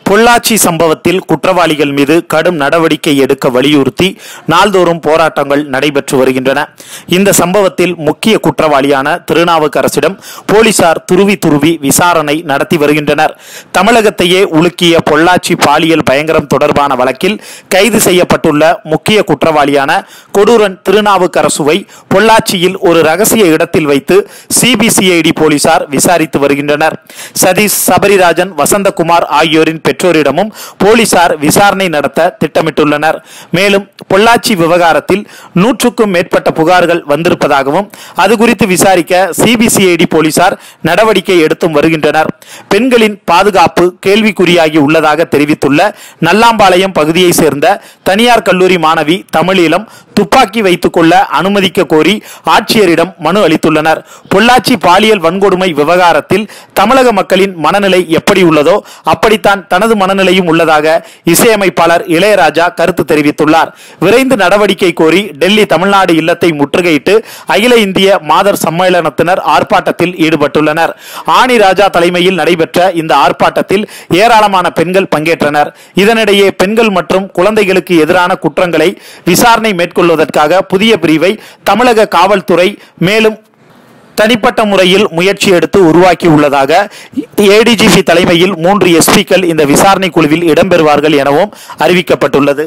பொள்ளாச்சி சம்பவத்தில் குற்றவாளிகள் மீது கடும் நடவடிக்கை எடுக்க வலியுறுத்தி நாள்தோறும் போராட்டங்கள் நடைபெற்று வருகின்றன. இந்த சம்பவத்தில் முக்கிய குற்றவாளியான திருநாவுக்கரசிடம் போலீசார் துருவி விசாரணை நடத்தி வருகின்றனர். தமிழகத்தையே உலுக்கிய பொள்ளாச்சி பாலியல் பயங்கரம் தொடர்பான வழக்கில் கைது செய்யப்பட்டுள்ள முக்கிய குற்றவாளியான கொடூரன் திருநாவுக்கரசுவை பொள்ளாச்சியில் ஒரு ரகசிய இடத்தில் வைத்து சிபிசிஐடி போலீசார் விசாரித்து வருகின்றனர். சதீஷ், சபரிராஜன், வசந்தகுமார் ஆகியோரின் பெற்றோரிடமும் போலீசார் விசாரணை நடத்த திட்டமிட்டுள்ளனர். மேலும் பொள்ளாச்சி விவகாரத்தில் 100க்கும் மேற்பட்ட புகார்கள் வந்திருப்பதாகவும் அது குறித்து விசாரிக்க சிபிசிஐடி போலீசார் நடவடிக்கை எடுத்தும் வருகின்றனர். பெண்களின் பாதுகாப்பு கேள்விக்குறியாகி உள்ளதாக தெரிவித்துள்ள நல்லாம்பாளையம் பகுதியை சேர்ந்த தனியார் கல்லூரி மாணவி தமிழீழம் துப்பாக்கி வைத்துக் கொள்ள அனுமதிக்க கோரி ஆட்சியரிடம் மனு அளித்துள்ளனர். பொள்ளாச்சி பாலியல் வன்கொடுமை விவகாரத்தில் தமிழக மக்களின் மனநிலை எப்படி உள்ளதோ அப்படித்தான் தனது மனநிலையும் உள்ளதாக இசையமைப்பாளர் இளையராஜா கருத்து தெரிவித்துள்ளார். விரைந்து நடவடிக்கை கோரி டெல்லி தமிழ்நாடு இல்லத்தை முற்றுகையிட்டு அகில இந்திய மாதர் சம்மேளனத்தினர் ஆர்ப்பாட்டத்தில் ஈடுபட்டுள்ளனர். ஆனி ராஜா தலைமையில் நடைபெற்ற இந்த ஆர்ப்பாட்டத்தில் ஏராளமான பெண்கள் பங்கேற்றனர். இதனிடையே பெண்கள் மற்றும் குழந்தைகளுக்கு எதிரான குற்றங்களை விசாரணை மேற்கொள்வதற்காக புதிய பிரிவை தமிழக காவல்துறை மேலும் தனிப்பட்ட முறையில் முயற்சி எடுத்து உருவாக்கி உள்ளதாக ஏடிஜிபி தலைமையில் 3 எஸ்பிக்கள் இந்த விசாரணை குழுவில் இடம்பெறுவார்கள் எனவும் அறிவிக்கப்பட்டுள்ளது.